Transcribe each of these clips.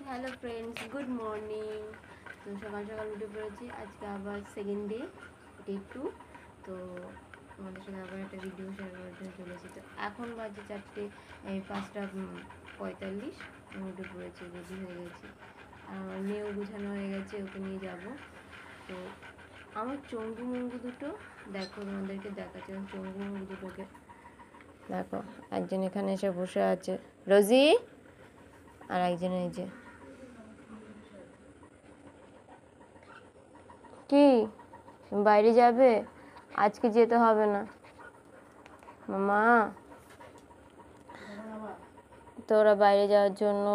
Hello friends, good morning. তো সকাল সকাল উঠে পড়েছি। আজকে আবার সেকেন্ড ডে 2। তো আমাদের সাথে আবার একটা ভিডিও শেয়ার করতে চলেছি। তো এখন বাজে 5:45। আমি উঠে পড়েছি, রেডি হয়ে গেছি। আর আমার মেয়েও গুছানো হয়ে গেছে, ওকে নিয়ে যাব। তো আমার চঙ্গু মঙ্গু দুটো দেখো, তোমাদেরকে দেখাচ্ছি। আমার চঙ্গু মঙ্গু দুটোকে দেখো। একজন এখানে এসে বসে আছে, রোজি। আর একজন এই যে, কি বাইরে যাবে? আজকে যেতে হবে না মামা। তো ওরা বাইরে যাওয়ার জন্য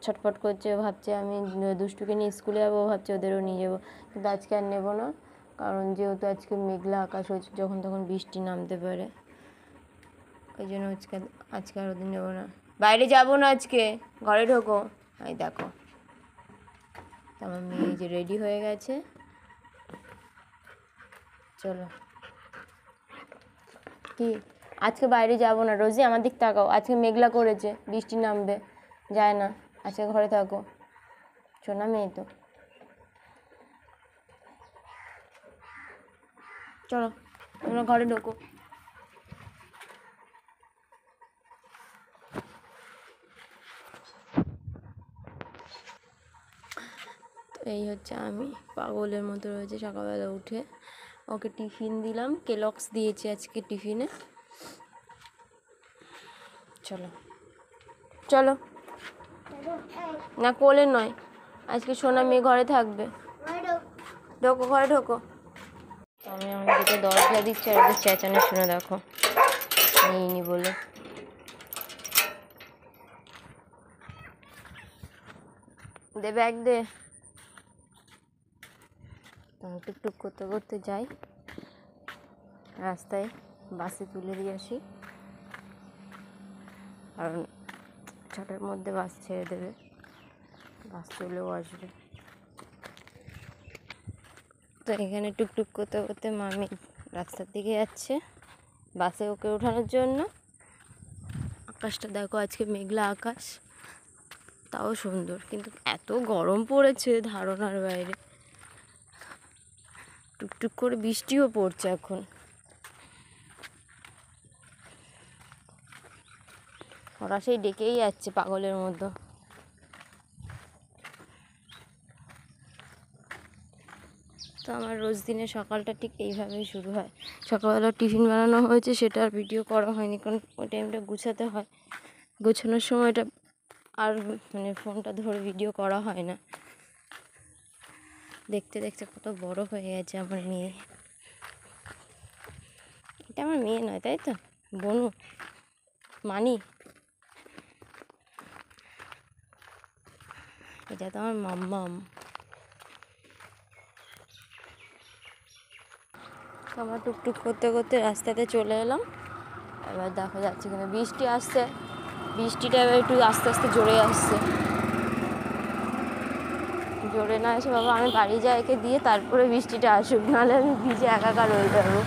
ছটফট করছে, ভাবছে আমি দুষ্টুকে নিয়ে স্কুলে যাবো, ভাবছে ওদেরও নিয়ে যাবো। কিন্তু আজকে আর নেবো না, কারণ যেহেতু আজকে মেঘলা আকাশ হচ্ছে, যখন তখন বৃষ্টি নামতে পারে। ওই জন্য আজকে আর ওদের নেবো না। বাইরে যাবো না আজকে, ঘরে ঢোকো। এই দেখো, আমার মেয়ে যে রেডি হয়ে গেছে। চলো। কি আজকে বাইরে যাবো না? রোজি আমার দিক তাকাও, আজকে মেঘলা করেছে, বৃষ্টি নামবে। যায় না, আজকে ঘরে থাকো। শোনা মেয়ে তো। চলো তোমরা ঘরে ঢোকো। এই হচ্ছে আমি, পাগলের মতো রয়েছে। সকালবেলা উঠে ওকে টিফিন দিলাম, কেলক্স দিয়েছি আজকে টিফিনে। চলো চলো। না, কোলে নয়, আজকে সোনা মেয়ে ঘরে থাকবে। ঢোকো, ঘরে ঢোকো। আমি আমাদেরকে দরজা দিচ্ছি, আর ওদের চেঁচানো শুনে দেখো, নিইনি বলে। দে ব্যাগ দে। আমি টুকটুক করতে করতে যাই রাস্তায়, বাসে তুলে দিয়ে আসি, কারণ 6টার মধ্যে বাস ছেড়ে দেবে, বাস চলেও আসবে। তো এখানে টুকটুক করতে করতে মামি রাস্তার দিকে যাচ্ছে বাসে ওকে ওঠানোর জন্য। আকাশটা দেখো, আজকে মেঘলা আকাশ, তাও সুন্দর, কিন্তু এত গরম পড়েছে ধারণার বাইরে। টুকটুক করে বৃষ্টিও পড়ছে এখন। ওরা সেই ডেকেই যাচ্ছে পাগলের মতো। তো আমার রোজ দিনের সকালটা ঠিক এইভাবেই শুরু হয়। সকালবেলা টিফিন বানানো হয়েছে, সেটা আর ভিডিও করা হয়নি, কারণ ওই টাইমটা গুছাতে হয়। গোছানোর সময়টা আর ফোনটা ধরে ভিডিও করা হয় না। দেখতে দেখতে কত বড় হয়ে গেছে আমার মেয়ে। এটা আমার মেয়ে নয়, তাই তো? বনু, মানি, এটা তো আমার মাম্মাম। আমরা টুকটুক করতে করতে রাস্তাতে চলে এলাম। এবার দেখা যাচ্ছে কিন্তু বৃষ্টি আসছে। বৃষ্টিটা এবার একটু আস্তে আস্তে জোরে আসছে। জোরে না এসে বাবা আমি বাড়ি যাই একে দিয়ে, তারপরে বৃষ্টিটা আসুক, নাহলে আমি ভিজে একাকার হয়ে যাবো।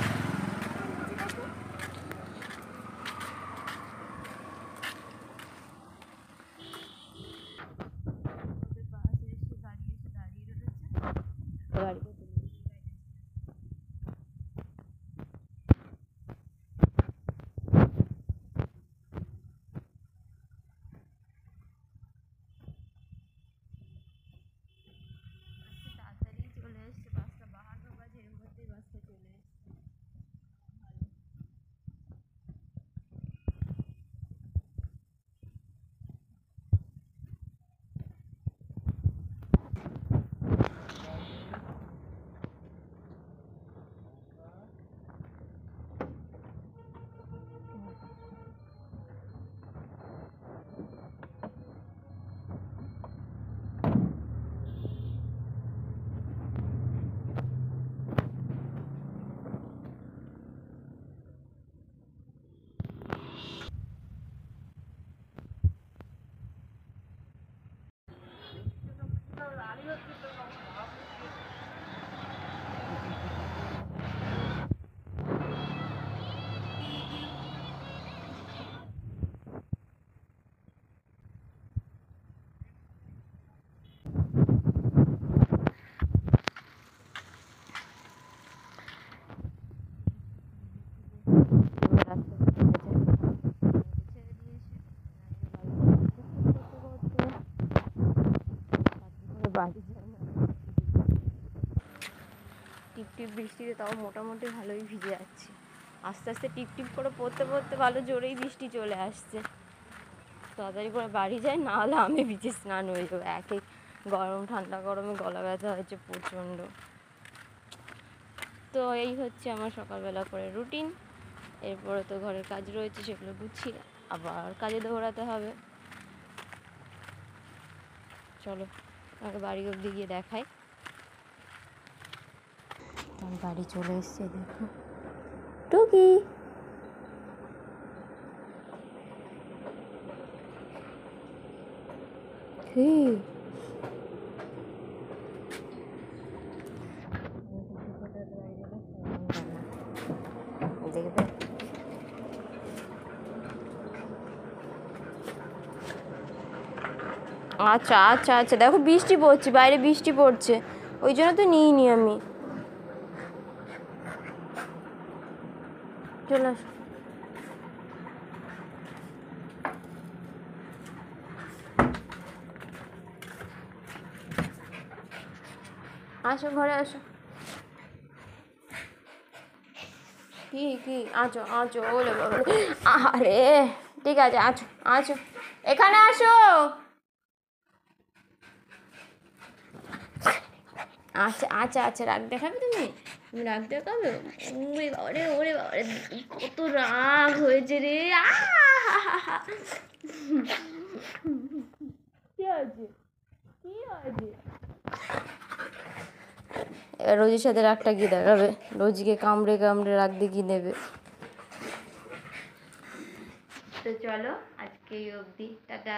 তাড়াতাড়ি চলে এসছে, 5:52 বাজে, এর মধ্যেই বাসটা চলে এসছে। টিপ টিপ বৃষ্টিতে তাও মোটামুটি ভালোই ভিজে যাচ্ছে। আস্তে আস্তে টিপ টিপ করে পড়তে পড়তে ভালো জোরেই বৃষ্টি চলে আসছে। তাড়াতাড়ি করে বাড়ি যাই, না হলে আমি ভিজে স্নান হয়ে যাবো। একে গরম ঠান্ডা গরমে গলা ব্যথা হয়েছে প্রচণ্ড। তো এই হচ্ছে আমার সকালবেলা করে রুটিন। এরপরে তো ঘরের কাজ রয়েছে, সেগুলো গুছিয়ে আবার কাজে দৌড়াতে হবে। চলো আমাকে বাড়ি অবধি গিয়ে দেখাই। আমি বাড়ি চলে এসছে, দেখো টুকি। দেখবে আচ্ছা আচ্ছা আচ্ছা, দেখো বৃষ্টি পড়ছে, বাইরে বৃষ্টি পড়ছে, ওই জন্য তো নিইনি আমি। চলে আসো, আসো ঘরে আসো। কি কি আছো আছো, ওলে বাবা, আরে ঠিক আছে, আছো আছো, এখানে আসো। আচ্ছা আচ্ছা আচ্ছা, রাগ দেখাবে তুমি? তুমি রাগ দেখাবে? ওরে বাবারে, ওরে বাবারে, কত রাগ হয়েছে রে। কি হয়েছে, কি হয়েছে? এবার রোজির সাথে রাগটা কি দেখাবে? রোজিকে কামড়ে কামড়ে রাগ দিয়ে কি নেবে? তো চলো আজকে এই অবধি, টাটা।